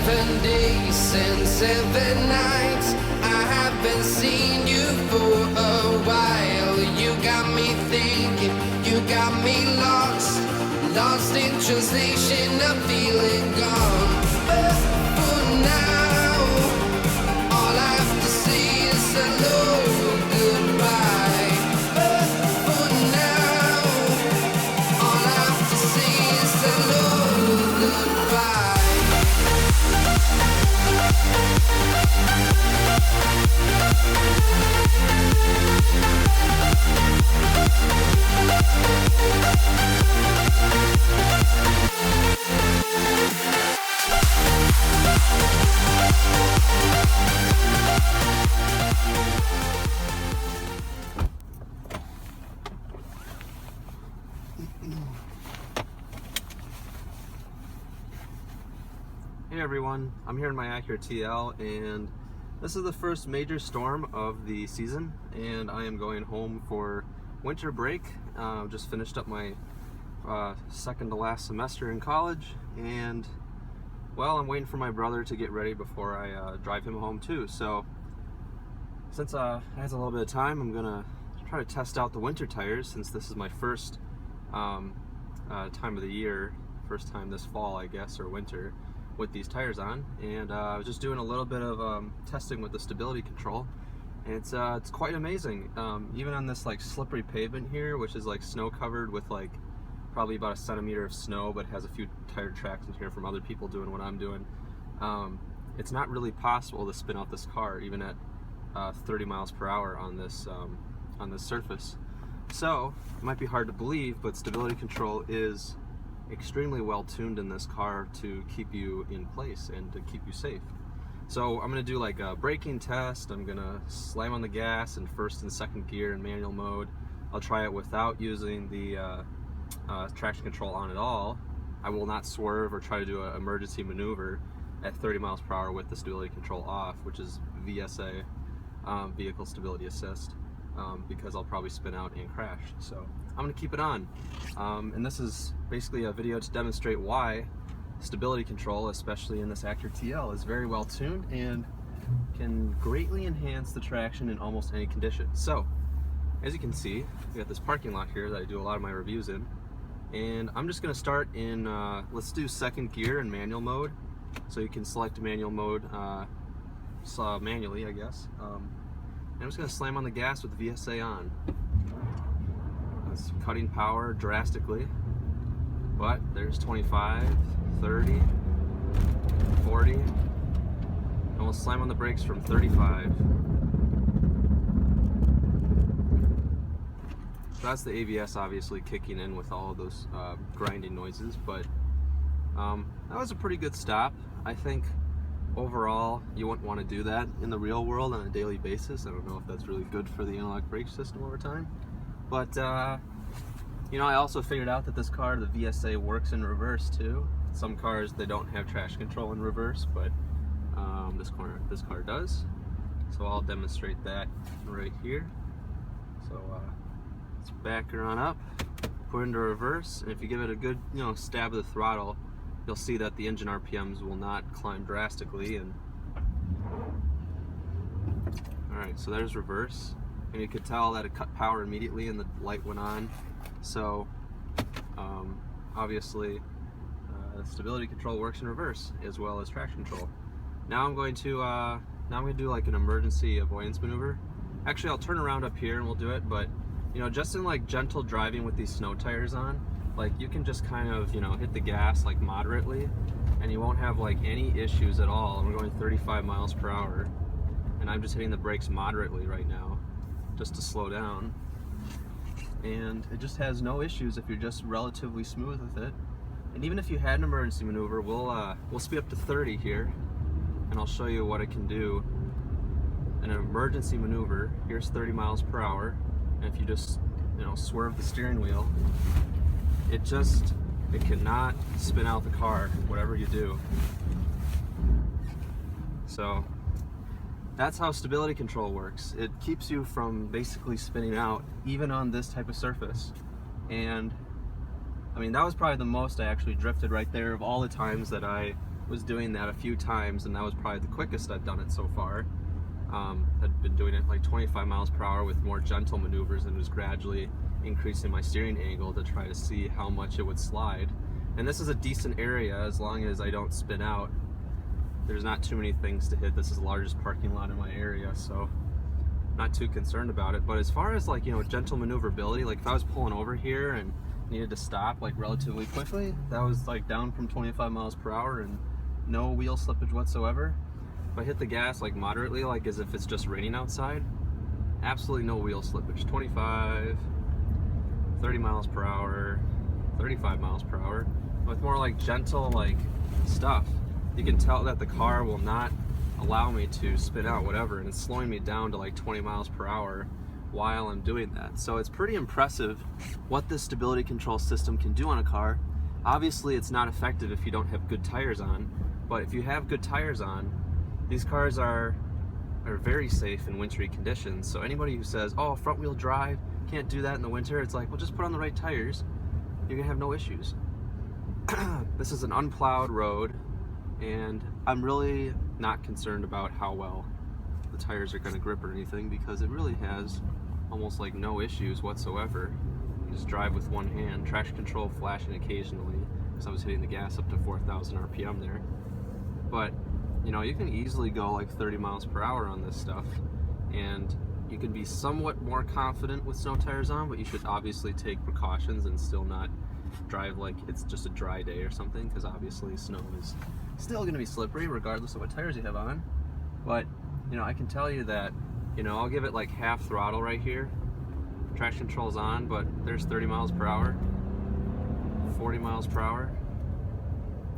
7 days and 7 nights. I haven't seen you for a while. You got me thinking, you got me lost in translation, I'm feeling gone. But for now, all I have to say is hello, goodbye. But for now, all I have to say is hello, goodbye. Hey everyone, I'm here in my Acura TL and this is the first major storm of the season and I am going home for winter break. Just finished up my second to last semester in college and well, I'm waiting for my brother to get ready before I drive him home too. So since I have a little bit of time, I'm gonna try to test out the winter tires since this is my first time of the year, first time this fall I guess, or winter, with these tires on. And I was just doing a little bit of testing with the stability control, and it's quite amazing. Even on this like slippery pavement here, which is like snow covered with like probably about a centimeter of snow, but has a few tire tracks in here from other people doing what I'm doing, it's not really possible to spin out this car even at 30 miles per hour on this surface. So it might be hard to believe, but stability control is extremely well tuned in this car to keep you in place and to keep you safe. So I'm going to do like a braking test. I'm going to slam on the gas in first and second gear in manual mode. I'll try it without using the traction control on at all. I will not swerve or try to do an emergency maneuver at 30 miles per hour with the stability control off, which is VSA, vehicle stability assist, because I'll probably spin out and crash. So I'm going to keep it on. And this is basically a video to demonstrate why stability control, especially in this Acura TL, is very well tuned and can greatly enhance the traction in almost any condition. So as you can see, we got this parking lot here that I do a lot of my reviews in, and I'm just going to start in, let's do second gear in manual mode. So you can select manual mode manually, I guess. I'm just going to slam on the gas with the VSA on. It's cutting power drastically, but there's 25, 30, 40, and we'll slam on the brakes from 35. So that's the ABS obviously kicking in with all of those grinding noises, but that was a pretty good stop. I think overall you wouldn't want to do that in the real world on a daily basis. I don't know if that's really good for the analog brake system over time, but you know, I also figured out that this car, the VSA, works in reverse too. Some cars, they don't have traction control in reverse, but this car does. So I'll demonstrate that right here. So let's back her on up, put it into reverse, and if you give it a good, stab of the throttle, you'll see that the engine RPMs will not climb drastically. And all right, so there's reverse, and you could tell that it cut power immediately and the light went on. So obviously stability control works in reverse as well as traction control. Now I'm going to do like an emergency avoidance maneuver. Actually, I'll turn around up here and we'll do it, but just in like gentle driving with these snow tires on, like you can just kind of hit the gas like moderately and you won't have like any issues at all. I'm going 35 miles per hour and I'm just hitting the brakes moderately right now just to slow down, and it just has no issues if you're just relatively smooth with it. And even if you had an emergency maneuver, we'll speed up to 30 here and I'll show you what it can do in an emergency maneuver. Here's 30 miles per hour, and if you just swerve the steering wheel, it cannot spin out the car, whatever you do. So that's how stability control works. It keeps you from basically spinning out, even on this type of surface. And I mean, that was probably the most I actually drifted right there of all the times that I was doing that a few times, and that was probably the quickest I've done it so far. I'd been doing it like 25 miles per hour with more gentle maneuvers and just gradually increasing my steering angle to try to see how much it would slide. And this is a decent area as long as I don't spin out. There's not too many things to hit. This is the largest parking lot in my area, so not too concerned about it. But as far as like, you know, gentle maneuverability, like if I was pulling over here and needed to stop like relatively quickly, that was like down from 25 miles per hour and no wheel slippage whatsoever. If I hit the gas like moderately, like as if it's just raining outside, absolutely no wheel slippage. 25, 30 miles per hour, 35 miles per hour. With more like gentle like stuff, you can tell that the car will not allow me to spin out whatever, and it's slowing me down to like 20 miles per hour while I'm doing that. So it's pretty impressive what this stability control system can do on a car. Obviously it's not effective if you don't have good tires on, but if you have good tires on, these cars are very safe in wintry conditions. So anybody who says, oh, front wheel drive, can't do that in the winter, it's like, well, just put on the right tires, you're gonna have no issues. This is an unplowed road, and I'm really not concerned about how well the tires are gonna grip or anything, because it really has almost like no issues whatsoever. You just drive with one hand, traction control flashing occasionally, because I was hitting the gas up to 4,000 RPM there. But you know, you can easily go like 30 miles per hour on this stuff, and you can be somewhat more confident with snow tires on, but you should obviously take precautions and still not drive like it's just a dry day or something, because obviously snow is still going to be slippery regardless of what tires you have on. But you know, I can tell you that, you know, I'll give it like half throttle right here, traction control's on, but there's 30 miles per hour, 40 miles per hour.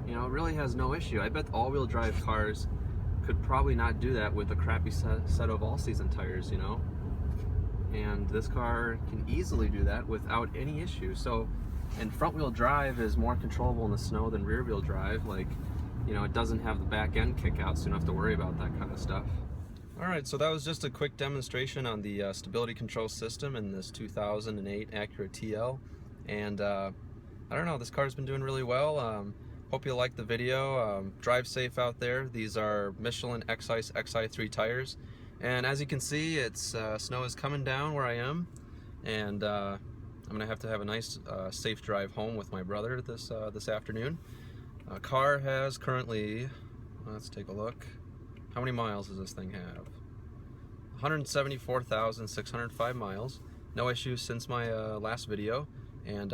You know, it really has no issue. I bet all-wheel drive cars could probably not do that with a crappy set of all-season tires, you know? And this car can easily do that without any issue. So, and front-wheel drive is more controllable in the snow than rear-wheel drive. Like, you know, it doesn't have the back end kick out, so you don't have to worry about that kind of stuff. Alright, so that was just a quick demonstration on the stability control system in this 2008 Acura TL. And I don't know, this car's been doing really well. Hope you liked the video. Drive safe out there. These are Michelin X-Ice Xi3 tires, and as you can see, it's snow is coming down where I am, and I'm gonna have to have a nice safe drive home with my brother this afternoon. Car has currently, let's take a look. How many miles does this thing have? 174,605 miles. No issues since my last video, and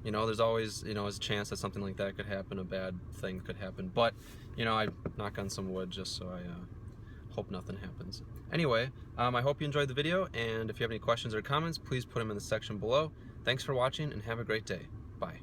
you know, there's always, you know, a chance that something like that could happen, a bad thing could happen. But, you know, I knock on some wood just so I hope nothing happens. Anyway, I hope you enjoyed the video, and if you have any questions or comments, please put them in the section below. Thanks for watching, and have a great day. Bye.